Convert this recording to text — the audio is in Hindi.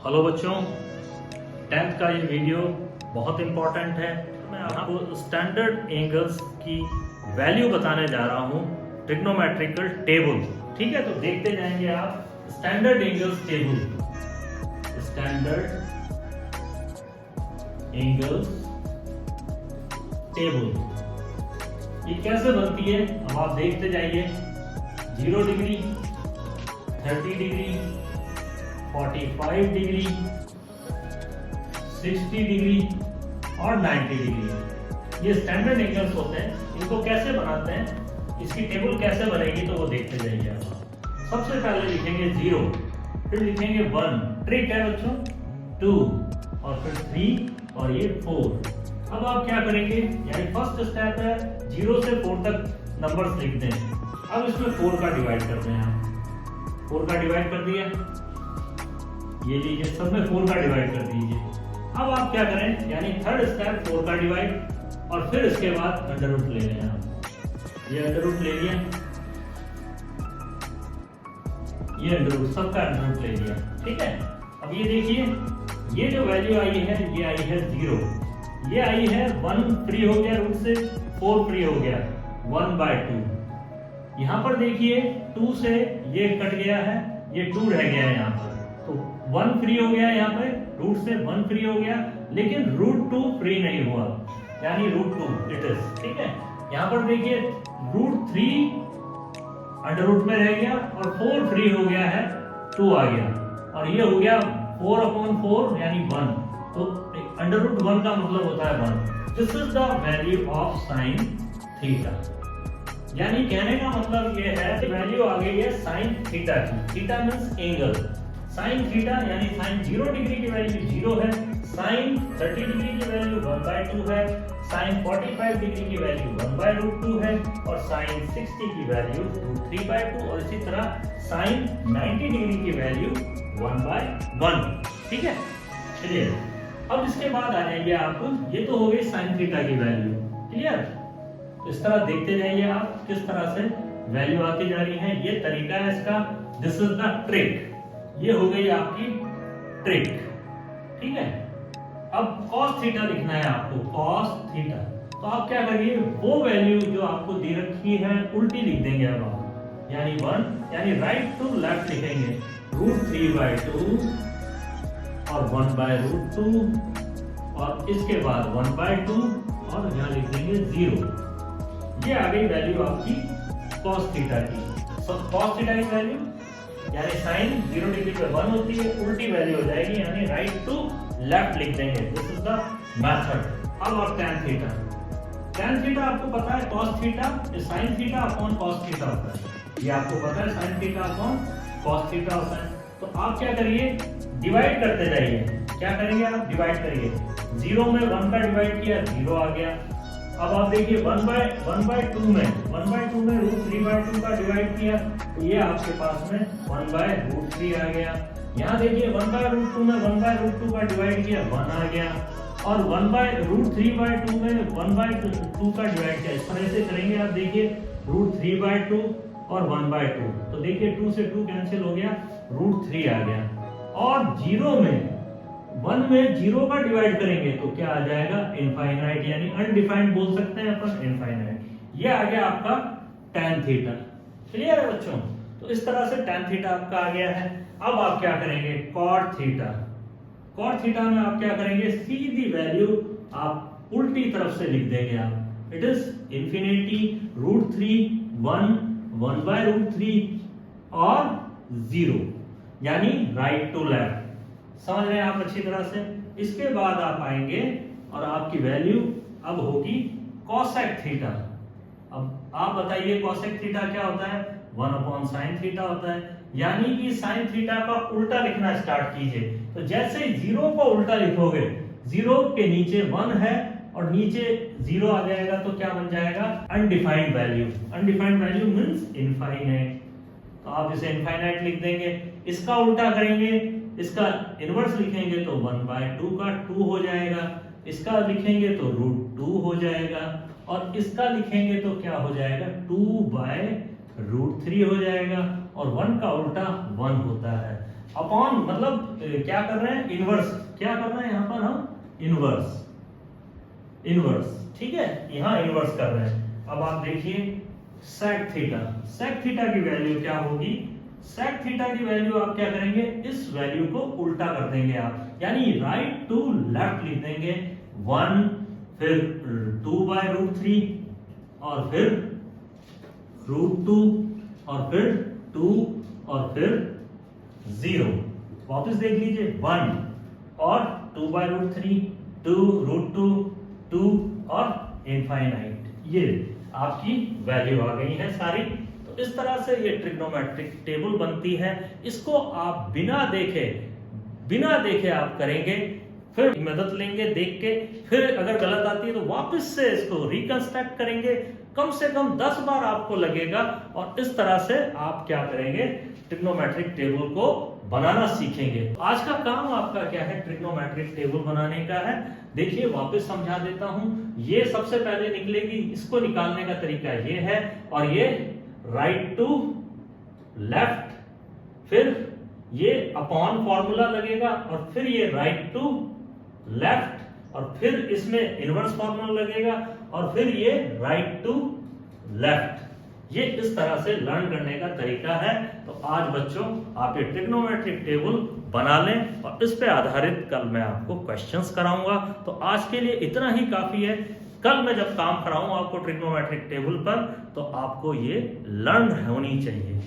हेलो बच्चों, 10th का ये वीडियो बहुत इम्पोर्टेंट है। मैं आपको स्टैंडर्ड एंगल्स की वैल्यू बताने जा रहा हूँ, ट्रिग्नोमेट्रिकल टेबल। ठीक है, तो देखते जाएंगे आप standard angles table. Standard angles table ये कैसे बनती है अब आप देखते जाइए। 0 डिग्री, 30 डिग्री, 45 डिग्री, 60 डिग्री और 90 डिग्री ये स्टैंडर्ड एंगल्स होते हैं। इनको कैसे बनाते हैं, इसकी टेबल कैसे बनेगी, तो वो देखते जाइए आप। सबसे पहले लिखेंगे 0, फिर लिखेंगे 1, ट्रिक है बच्चों, 2 और फिर 3 और ये 4। अब आप क्या करेंगे, यानी फर्स्ट स्टेप है 0 से 4 तक नंबर्स लिख दें। अब इसमें 4 का डिवाइड कर दें आप। 4 का डिवाइड कर दिया, ये लीजिए, सब में 4 का डिवाइड कर दीजिए। अब आप क्या करें, यानी थर्ड स्टेप 4 का डिवाइड और फिर इसके बाद अंडर रूट ले लें आप। ये अंडर रूट ले लिया, ये अंडर रूट, सबका अंडर रूट ले लिया। ठीक है, अब ये देखिए, ये जो वैल्यू आई है ये आई है 0, ये आई है 1 फ्री हो गया रूट से, 4 फ्री हो गया 1/2। यहाँ पर देखिए 2 से ये कट गया है, ये 2 रह गया है यहाँ पर, तो 1 फ्री हो गया यहाँ पे, रूट से 1 फ्री हो गया, लेकिन रूट 2 फ्री नहीं हुआ, यानी रूट 2 इट इज। ठीक है, यहाँ पर देखिए रूट 3 अंडर रूट में रह गया और 4 फ्री हो गया है, 2 आ गया, और ये हो गया 4/4 यानी 1। तो अंडर रूट 1 का मतलब होता है 1। This is the value of sine theta. यानी कहने का मतलब ये है कि वैल्यू आ गई है साइन थीटा की। Theta means angle. Sine theta यानी साइन 0 डिग्री की वैल्यू 0 है, साइन 30 डिग्री की वैल्यू 1/2 है, साइन 45 डिग्री की वैल्यू 1/√2 है और साइन 60 की वैल्यू √3/2 और इसी तरह साइन 90 डिग्री की वैल्यू 1/1। ठीक है, चलिए अब इसके बाद आ जाएंगे आप, ये तो हो गई साइन थीटा की वैल्यू। क्लियर, इस तरह देखते जाइए आप किस तरह से वैल्यू आती जा रही है। ये तरीका है इसका, दिस इज द ट्रिक। ये हो गई आपकी ट्रिक। ठीक है, अब cos थीटा लिखना है आपको, cos थीटा। तो आप क्या करिए, वो वैल्यू जो आपको दे रखी है उल्टी लिख देंगे अब आप, यानी 1, यानी राइट टू लेफ्ट लिखेंगे, √3/2 और 1/√2 और इसके बाद 1/2 और यहाँ लिख देंगे 0। ये आ गई वैल्यू आपकी cos थीटा की। cos थीटा की वैल्यू यानी साइन 0 डिग्री पे 1 होती है, उल्टी वैल्यू हो जाएगी, यानी राइट टू लेफ्ट लिख देंगे। This is the method. अब और tan थीटा। tan थीटा आपको पता है cos theta sin theta upon cos theta होता है। ये आपको पता है sin theta upon cos theta होता है। तो आप क्या करिए, डिवाइड करते जाइए। क्या करेंगे आप, डिवाइड करिए। 0 में 1 का डिवाइड किया, 0 आ गया। अब आप देखिए 1/2 में √3/2 का डिवाइड किया, तो ये आपके पास में 1/√3 आ गया। यहाँ देखिए 1/√2 में 1/√2 का डिवाइड किया, 1 आ गया, और 1/√3/2 में 1/2 का डिवाइड किया। इस तरह से करेंगे आप, देखिए √3/2 और 1/2, तो देखिए 2 से 2 कैंसिल हो गया, √3 आ गया। और 1 में 0 का डिवाइड करेंगे तो क्या आ जाएगा, इनफाइनाइट, यानी अनडिफाइंड बोल सकते हैं अपन, इनफाइनाइट। ये आ गया आपका tan थीटा। क्लियर है बच्चों, तो इस तरह से tan थीटा आपका आ गया है। अब आप क्या करेंगे, cot थीटा। cot थीटा में आप क्या करेंगे, सीधी वैल्यू आप उल्टी तरफ से लिख देंगे आप। इट इज इंफिनिटी, √3, 1, 1/√3 और 0, यानी राइट टू लेफ्ट। समझ रहे हैं आप अच्छी तरह से। इसके बाद आप आएंगे और आपकी वैल्यू अब होगी cosec थीटा। अब आप बताइए cosec थीटा क्या होता है, 1/sin थीटा होता है। यानी कि sin थीटा का उल्टा लिखना स्टार्ट कीजिए। तो जैसे 0 को उल्टा लिखोगे, 0 के नीचे 1 है और नीचे 0 आ जाएगा, तो क्या बन जाएगा, undefined value. Undefined value means infinite, तो आप इसे इनफाइनाइट लिख देंगे। इसका उल्टा करेंगे, इसका इनवर्स लिखेंगे तो 1/2 का 2 हो जाएगा, इसका लिखेंगे तो √2 हो जाएगा, और इसका लिखेंगे तो क्या हो जाएगा, 2/√3 हो जाएगा, और 1 का उल्टा 1 होता है। अपॉन मतलब क्या कर रहे हैं, इनवर्स, क्या कर रहे हैं यहाँ पर हम, इनवर्स, इनवर्स, ठीक है, यहाँ इनवर्स कर रहे हैं। अब आप देखिए sec थीटा, sec थीटा की वैल्यू क्या होगी, sec थीटा की वैल्यू आप क्या करेंगे, इस वैल्यू को उल्टा कर देंगे आप, यानी राइट टू लेफ्ट लिख देंगे, 1 फिर 2/√3 और फिर √2 और फिर 2 और फिर 0। वापस देख लीजिए, 1 और 2/√3, 2 2 और इनफाइनाइट, ये आपकी वैल्यू आ गई है सारी। तो इस तरह से ये ट्रिग्नोमेट्रिक टेबल बनती है। इसको आप बिना देखे आप करेंगे, फिर मदद लेंगे देख के, फिर अगर गलत आती है तो वापस से इसको रिकंस्ट्रक्ट करेंगे, कम से कम 10 बार आपको लगेगा, और इस तरह से आप क्या करेंगे, ट्रिग्नोमेट्रिक टेबल को बनाना सीखेंगे। आज का काम आपका क्या है, ट्रिग्नोमेट्रिक टेबल बनाने का है। देखिए वापस समझा देता हूं, ये सबसे पहले निकलेगी, इसको निकालने का तरीका ये है, और ये राइट टू लेफ्ट, फिर ये अपॉन फॉर्मूला लगेगा, और फिर ये राइट टू लेफ्ट, और फिर इसमें इनवर्स फॉर्मूला लगेगा, और फिर ये राइट टू लेफ्ट। ये इस तरह से लर्न करने का तरीका है। तो आज बच्चों आप ये ट्रिग्नोमेट्रिक टेबल बना लें, और इस पे आधारित कल मैं आपको क्वेश्चंस कराऊंगा। तो आज के लिए इतना ही काफी है। कल मैं जब काम कराऊं आपको ट्रिग्नोमेट्रिक टेबल पर, तो आपको ये लर्न होनी चाहिए।